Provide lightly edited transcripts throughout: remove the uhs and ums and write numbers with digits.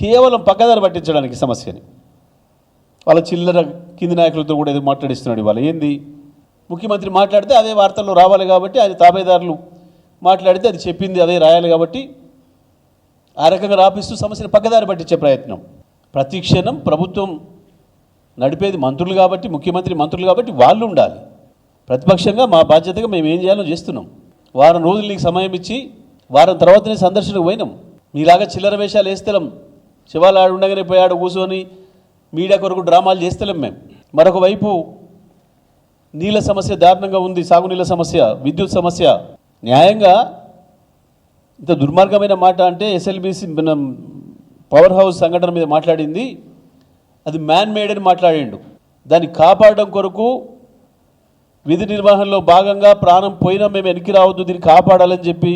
కేవలం పక్కదారి పట్టించడానికి సమస్యని. వాళ్ళ చిల్లర కింది నాయకులతో కూడా ఏదో మాట్లాడిస్తున్నాడు. ఇవాళ ఏంది, ముఖ్యమంత్రి మాట్లాడితే అదే వార్తల్లో రావాలి కాబట్టి, అది తాబేదారులు మాట్లాడితే అది చెప్పింది అదే రాయాలి కాబట్టి ఆ రకంగా రాపిస్తూ సమస్యను పక్కదారి పట్టించే ప్రయత్నం. ప్రతి క్షణం ప్రభుత్వం నడిపేది మంత్రులు కాబట్టి, ముఖ్యమంత్రి మంత్రులు కాబట్టి వాళ్ళు ఉండాలి. ప్రతిపక్షంగా మా బాధ్యతగా మేము ఏం చేయాలో చేస్తున్నాం. వారం రోజులు నీకు సమయం ఇచ్చి వారం తర్వాతనే సందర్శనకు పోయినాం. మీలాగా చిల్లర వేషాలు వేస్తలేం. శివాలు ఆడు ఉండగానే పోయాడు కూర్చొని మీడియా కొరకు డ్రామాలు చేస్తలేం మేము. మరొక వైపు నీళ్ళ సమస్య దారుణంగా ఉంది, సాగునీళ్ళ సమస్య, విద్యుత్ సమస్య. న్యాయంగా ఇంత దుర్మార్గమైన మాట అంటే ఎస్ఎల్బీసీ పవర్ హౌస్ సంఘటన మీద మాట్లాడింది, అది మ్యాన్ మేడ్ అని మాట్లాడిండు. దాన్ని కాపాడడం కొరకు విధి నిర్వహణలో భాగంగా ప్రాణం పోయినా మేము వెనక్కి రావద్దు, దీన్ని కాపాడాలని చెప్పి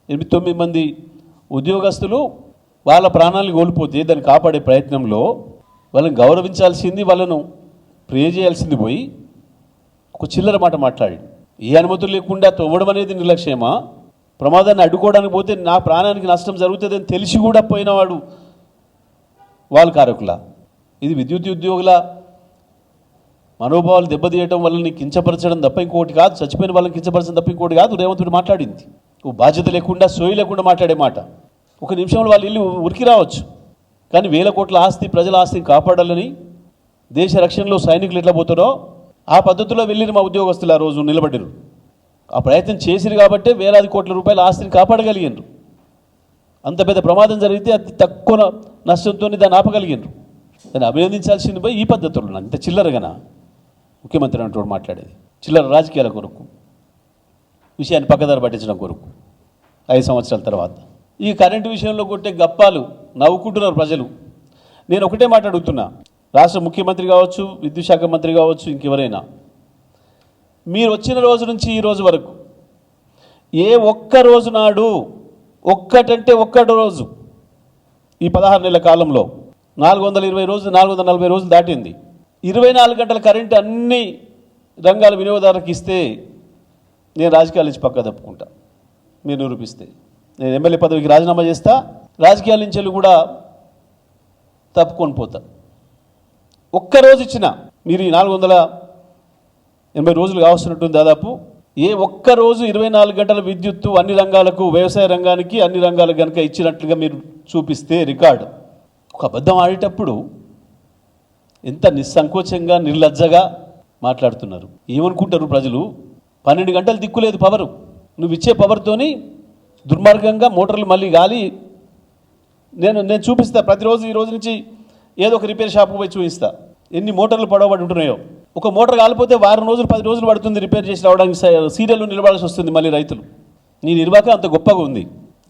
8-9 మంది ఉద్యోగస్తులు వాళ్ళ ప్రాణాలను కోల్పోతే దాన్ని కాపాడే ప్రయత్నంలో వాళ్ళని గౌరవించాల్సింది, వాళ్ళను ప్రే చేయాల్సింది పోయి ఒక చిల్లర మాట మాట్లాడి, ఏ అనుమతులు లేకుండా తవ్వడం అనేది నిర్లక్ష్యమా? ప్రమాదాన్ని అడ్డుకోవడానికి పోతే నా ప్రాణానికి నష్టం జరుగుతుందని తెలిసి కూడా పోయినవాడు వాళ్ళు కారకులా? ఇది విద్యుత్ ఉద్యోగుల మనోభావాలు దెబ్బతీయటం, వాళ్ళని కించపరచడం తప్ప ఇంకోటి కాదు. చచ్చిపోయిన వాళ్ళని కించపరచడం తప్ప ఇంకోటి కాదు. రేవంత్ రెడ్డి మాట్లాడింది ఓ బాధ్యత లేకుండా, సోయి లేకుండా మాట్లాడే మాట. ఒక నిమిషంలో వాళ్ళు ఇల్లు ఉరికి రావచ్చు, కానీ 1000 కోట్ల ఆస్తి, ప్రజల ఆస్తిని కాపాడాలని దేశ రక్షణలో సైనికులు ఎట్లా పోతారో ఆ పద్ధతిలో వెళ్ళిన మా ఉద్యోగస్తులు ఆ రోజు నిలబడ్డారు. ఆ ప్రయత్నం చేసిరు కాబట్టే వేలాది కోట్ల రూపాయల ఆస్తిని కాపాడగలిగారు. అంత పెద్ద ప్రమాదం జరిగితే అతి తక్కువ నష్టంతో దాన్ని ఆపగలిగారు. దాన్ని అభినందించాల్సింది పోయి ఈ పద్ధతులు అంత చిల్లరగానా ముఖ్యమంత్రి అంటూ మాట్లాడేది? చిల్లర రాజకీయాల కొరకు, విషయాన్ని పక్కదారి పట్టించడం కొరకు 5 సంవత్సరాల తర్వాత. ఈ కరెంటు విషయంలో కొట్టే గప్పాలు నవ్వుకుంటున్నారు ప్రజలు. నేను ఒకటే మాట అడుగుతున్నా, రాష్ట్ర ముఖ్యమంత్రి కావచ్చు, విద్యుత్ శాఖ మంత్రి కావచ్చు, ఇంకెవరైనా, మీరు వచ్చిన రోజు నుంచి ఈ రోజు వరకు ఏ ఒక్క రోజు నాడు, ఒక్కటంటే ఒక్కటి రోజు, ఈ 16 నెలల కాలంలో 420 రోజులు, 440 రోజులు దాటింది, 24 గంటల కరెంటు అన్ని రంగాల వినియోగదారులకు ఇస్తే నేను రాజకీయాల నుంచి పక్క తప్పుకుంటా. మీరు నిరూపిస్తే నేను ఎమ్మెల్యే పదవికి రాజీనామా చేస్తా, రాజకీయాల నుంచి కూడా తప్పుకొని పోతా. ఒక్కరోజు ఇచ్చిన మీరు ఈ 480 రోజులు కావస్తున్నట్టుంది దాదాపు. ఏ ఒక్కరోజు 24 గంటల విద్యుత్తు అన్ని రంగాలకు, వ్యవసాయ రంగానికి, అన్ని రంగాలకు కనుక ఇచ్చినట్లుగా మీరు చూపిస్తే రికార్డు. ఒక అబద్ధం ఆడేటప్పుడు ఎంత నిస్సంకోచంగా, నిర్లజ్జగా మాట్లాడుతున్నారు. ఏమనుకుంటారు ప్రజలు? 12 గంటలు దిక్కులేదు పవరు. నువ్వు ఇచ్చే పవర్తోని దుర్మార్గంగా మోటార్లు మళ్ళీ గాలి. నేను చూపిస్తా ప్రతిరోజు. ఈ రోజు నుంచి ఏదో ఒక రిపేర్ షాప్కి పోయి చూపిస్తా ఎన్ని మోటార్లు పడవబడి ఉంటున్నాయో. ఒక మోటార్ కాలిపోతే 10 రోజులు 10 రోజులు పడుతుంది రిపేర్ చేసి రావడానికి. సీరియల్లో నిలబడాల్సి వస్తుంది మళ్ళీ రైతులు. నీ నిర్వాహకం అంత గొప్పగా ఉంది.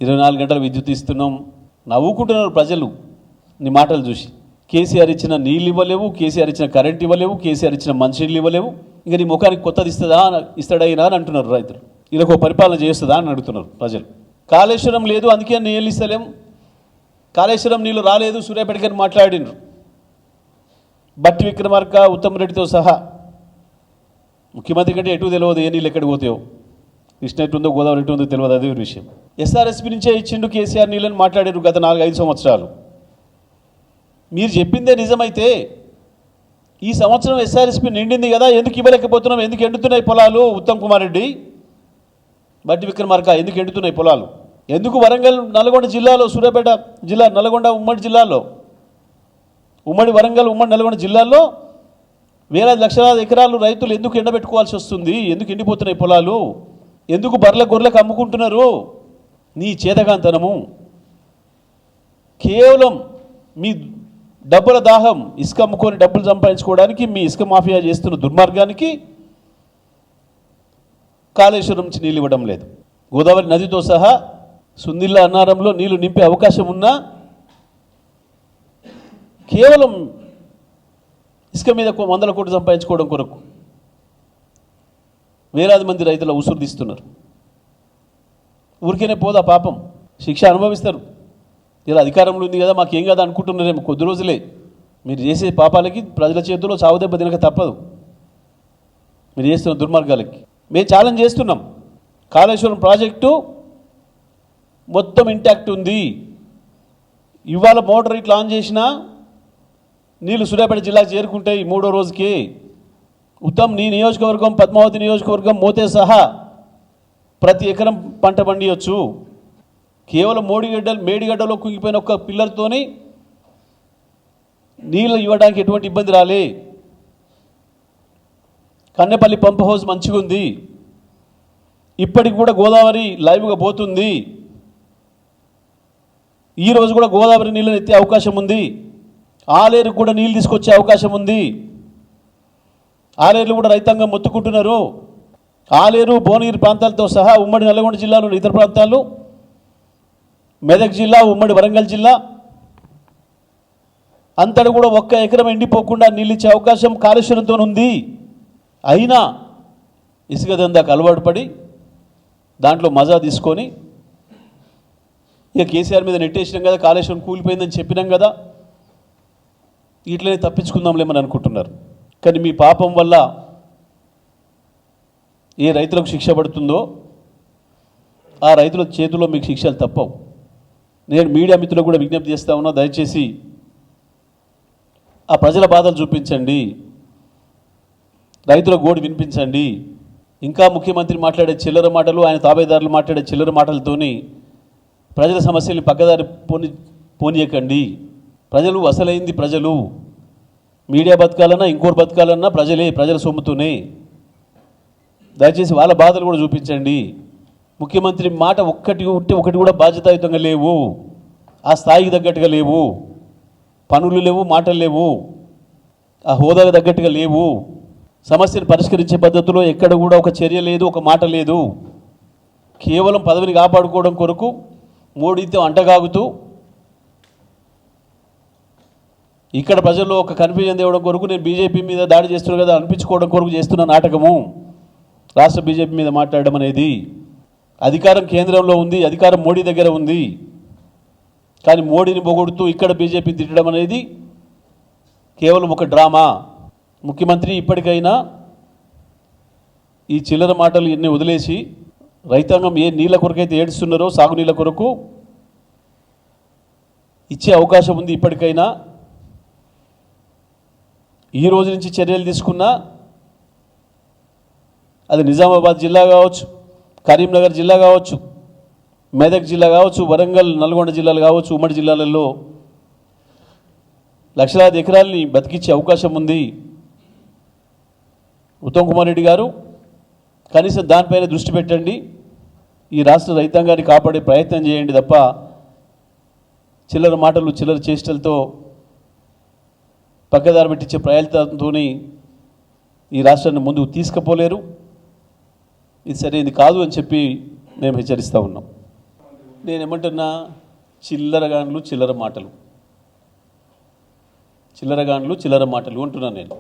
24 గంటలు విద్యుత్ ఇస్తున్నాం. నవ్వుకుంటున్నారు ప్రజలు నీ మాటలు చూసి. కేసీఆర్ ఇచ్చిన నీళ్ళు ఇవ్వలేవు, కేసీఆర్ ఇచ్చిన కరెంట్ ఇవ్వలేవు, కేసీఆర్ ఇచ్చిన మంచినీళ్ళు ఇవ్వలేవు. ఇంకా నీ ముఖానికి కొత్తది ఇస్తాడైనా అని అంటున్నారు రైతులు. ఇలాగో పరిపాలన చేస్తుందా అని అడుగుతున్నారు ప్రజలు. కాళేశ్వరం లేదు అందుకే నీళ్ళు ఇస్తలేం, కాళేశ్వరం నీళ్ళు రాలేదు సూర్యాపేటకని మాట్లాడినారు. బట్టి విక్రమార్క, ఉత్తమ్ రెడ్డితో సహా. ముఖ్యమంత్రి కంటే ఎటు తెలియదు ఏ నీళ్ళు ఎక్కడికి పోతాయో, కృష్ణ ఎటుందో గోదావరి ఎటు ఉందో తెలియదు, అదే విషయం. ఎస్ఆర్ఎస్పీ నుంచే ఇచ్చిండు కేసీఆర్ నీళ్ళని మాట్లాడారు గత 4-5 సంవత్సరాలు. మీరు చెప్పిందే నిజమైతే ఈ సంవత్సరం ఎస్ఆర్ఎస్పీ నిండింది కదా, ఎందుకు ఇవ్వలేకపోతున్నాం? ఎందుకు ఎండుతున్నాయి పొలాలు? ఉత్తమ్ కుమార్ రెడ్డి, బట్టి విక్రమార్క, ఎందుకు ఎండుతున్నాయి పొలాలు? ఎందుకు వరంగల్, నల్గొండ జిల్లాలో, సూర్యాపేట జిల్లా, నల్గొండ ఉమ్మడి జిల్లాలో, ఉమ్మడి వరంగల్, ఉమ్మడి నల్గొండ జిల్లాల్లో వేలాది లక్షలాది ఎకరాలు రైతులు ఎందుకు ఎండబెట్టుకోవాల్సి వస్తుంది? ఎందుకు ఎండిపోతున్నాయి పొలాలు? ఎందుకు బర్ల గొర్రెలకు అమ్ముకుంటున్నారు? నీ చేతగాంతనము కేవలం మీ డబ్బుల దాహం, ఇసుక అమ్ముకొని డబ్బులు సంపాదించుకోవడానికి, మీ ఇసుక మాఫియా చేస్తున్న దుర్మార్గానికి కాళేశ్వరం నుంచి నీళ్ళు ఇవ్వడం లేదు. గోదావరి నదితో సహా సుందిల్లా అన్నారంలో నీళ్లు నింపే అవకాశం ఉన్నా కేవలం ఇసుక మీద 100 కోట్లు సంపాదించుకోవడం కొరకు వేలాది మంది రైతుల ఉసురు తీస్తున్నారు. ఊరికేనే పోదా పాపం, శిక్ష అనుభవిస్తారు. ఇలా అధికారంలో ఉంది కదా మాకేం కదా అనుకుంటున్నారేమో. కొద్ది రోజులే. మీరు చేసే పాపాలకి ప్రజల చేతుల్లో చావుదెబ్బ తినక తప్పదు. మీరు చేస్తున్న దుర్మార్గాలకి మేము ఛాలెంజ్ చేస్తున్నాం. కాళేశ్వరం ప్రాజెక్టు మొత్తం ఇంటాక్ట్ ఉంది, ఇవాళ మోటార్ ఇట్లా ఆన్ చేసినా నీళ్లు సూర్యాపేట జిల్లాకు చేరుకుంటాయి మూడో రోజుకి. ఉత్తమ్ నీ నియోజకవర్గం పద్మావతి నియోజకవర్గం మోతే సహా ప్రతి ఎకరం పంట పండియొచ్చు. కేవలం మేడిగడ్డలో కుంగిపోయిన ఒక్క పిల్లర్తోని నీళ్ళు ఇవ్వడానికి ఎటువంటి ఇబ్బంది రాలే. కన్నెపల్లి పంప్ హౌస్ మంచిగా ఉంది. ఇప్పటికి కూడా గోదావరి లైవ్గా పోతుంది. ఈరోజు కూడా గోదావరి నీళ్ళని ఎత్తే అవకాశం ఉంది. ఆలేరు కూడా నీళ్ళు తీసుకొచ్చే అవకాశం ఉంది. ఆలేరులు కూడా రైతాంగం మొత్తుకుంటున్నారు. ఆలేరు భువనగిరి ప్రాంతాలతో సహా ఉమ్మడి నల్గొండ జిల్లాలోని ఇతర ప్రాంతాలు, మెదక్ జిల్లా, ఉమ్మడి వరంగల్ జిల్లా అంతటా కూడా ఒక్క ఎకరం ఎండిపోకుండా నీళ్ళు ఇచ్చే అవకాశం కాళేశ్వరంతో ఉంది. అయినా ఇసుక దందాకు అలవాటు పడి దాంట్లో మజా తీసుకొని ఇక కేసీఆర్ మీద నెట్టేసినాం కదా, కాళేశ్వరం కూలిపోయిందని చెప్పినాం కదా, ఇట్లనే తప్పించుకుందాంలేమని అనుకుంటున్నారు. కానీ మీ పాపం వల్ల ఏ రైతులకు శిక్ష పడుతుందో ఆ రైతుల చేతుల్లో మీకు శిక్షలు తప్పవు. నేను మీడియా మిత్రులకు కూడా విజ్ఞప్తి చేస్తా ఉన్నా, దయచేసి ఆ ప్రజల బాధలు చూపించండి, రైతుల గోడు వినిపించండి. ఇంకా ముఖ్యమంత్రి మాట్లాడే చిల్లర మాటలు, ఆయన తాబేదారులు మాట్లాడే చిల్లర మాటలతోని ప్రజల సమస్యల్ని పక్కదారి పోనీయకండి. ప్రజలు అసలైంది ప్రజలు. మీడియా బతకాలన్నా ఇంకోటి బతకాలన్నా ప్రజలే, ప్రజల సొమ్ముతోనే. దయచేసి వాళ్ళ బాధలు కూడా చూపించండి. ముఖ్యమంత్రి మాట ఒకటి కూడా బాధ్యతాయుతంగా లేవు, ఆ స్థాయికి తగ్గట్టుగా లేవు, పనులు లేవు, మాటలు లేవు, ఆ హోదాకు తగ్గట్టుగా లేవు. సమస్యను పరిష్కరించే పద్ధతిలో ఎక్కడ కూడా ఒక చర్య లేదు, ఒక మాట లేదు. కేవలం పదవిని కాపాడుకోవడం కొరకు మోడీతో అంటగాగుతూ ఇక్కడ ప్రజల్లో ఒక కన్ఫ్యూజన్ తేవడం కొరకు నేను బీజేపీ మీద దాడి చేస్తున్నాను కదా అనిపించుకోవడం కొరకు చేస్తున్న నాటకము రాష్ట్ర బీజేపీ మీద మాట్లాడడం అనేది. అధికారం కేంద్రంలో ఉంది, అధికారం మోడీ దగ్గర ఉంది. కానీ మోడీని పొగుడుతూ ఇక్కడ బీజేపీ తిట్టడం అనేది కేవలం ఒక డ్రామా. ముఖ్యమంత్రి ఇప్పటికైనా ఈ చిల్లర మాటలు ఎన్ని వదిలేసి రైతాంగం ఏ నీళ్ళ కొరకైతే ఏడుస్తున్నారో సాగునీళ్ళ కొరకు ఇచ్చే అవకాశం ఉంది. ఇప్పటికైనా ఈ రోజు నుంచి చర్యలు తీసుకున్నా అది నిజామాబాద్ జిల్లా కావచ్చు, కరీంనగర్ జిల్లా కావచ్చు, మెదక్ జిల్లా కావచ్చు, వరంగల్ నల్గొండ జిల్లాలు కావచ్చు, ఉమ్మడి జిల్లాలలో లక్షలాది ఎకరాలని బతికించే అవకాశం ఉంది. ఉత్తమ్ కుమార్ రెడ్డి గారు కనీసం దానిపైన దృష్టి పెట్టండి. ఈ రాష్ట్ర రైతాంగాన్ని కాపాడే ప్రయత్నం చేయండి తప్ప చిల్లర మాటలు, చిల్లర చేష్టలతో పక్కదారి పెట్టించే ప్రయత్నంతో ఈ రాష్ట్రాన్ని ముందుకు తీసుకుపోలేరు. ఇది సరైనది కాదు అని చెప్పి మేము హెచ్చరిస్తూ ఉన్నాం. నేనేమంటున్నా, చిల్లరగాండ్లు చిల్లర మాటలు, చిల్లరగాండ్లు చిల్లర మాటలు అంటున్నాను నేను,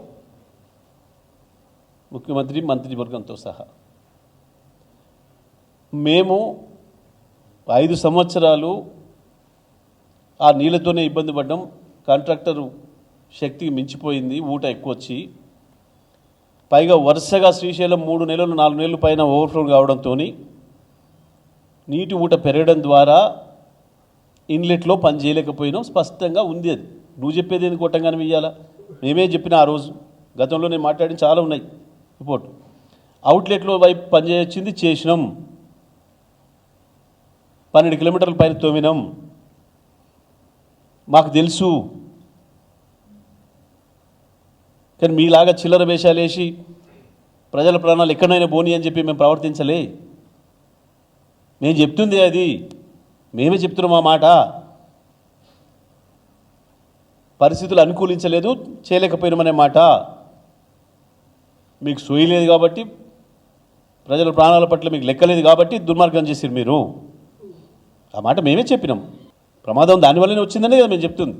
ముఖ్యమంత్రి మంత్రివర్గంతో సహా. మేము 5 సంవత్సరాలు ఆ నీళ్ళతోనే ఇబ్బంది పడ్డాం. కాంట్రాక్టరు శక్తికి మించిపోయింది, ఊట ఎక్కువ వచ్చి, పైగా వరుసగా శ్రీశైలం 3 నెలలు 4 నెలల పైన ఓవర్ఫ్లో కావడంతో నీటి ఊట పెరగడం ద్వారా ఇన్లెట్లో పని చేయలేకపోయినాం. స్పష్టంగా ఉంది. అది నువ్వు చెప్పేది ఎందుకు కొట్టంగానే ఇయ్యాలా? మేమే చెప్పిన ఆ రోజు, గతంలో నేను మాట్లాడిన చాలా ఉన్నాయి రిపోర్ట్. అవుట్లెట్లో వైపు పనిచేయొచ్చింది, చేసినాం. 12 కిలోమీటర్ల పైన తోమినాం. మాకు తెలుసు. కానీ మీలాగా చిల్లర వేషాలు వేసి ప్రజల ప్రాణాలు ఎక్కడైనా పోనీ అని చెప్పి మేము ప్రవర్తించలే. మేము చెప్తుంది అది, మేమే చెప్తున్నాం ఆ మాట. పరిస్థితులు అనుకూలించలేదు, చేయలేకపోయినామనే మాట. మీకు సోయలేదు కాబట్టి, ప్రజల ప్రాణాల పట్ల మీకు లెక్కలేదు కాబట్టి దుర్మార్గం చేసిరు మీరు. ఆ మాట మేమే చెప్పినాం. ప్రమాదం దానివల్లనే వచ్చిందనే కదా మేము చెప్తుంది.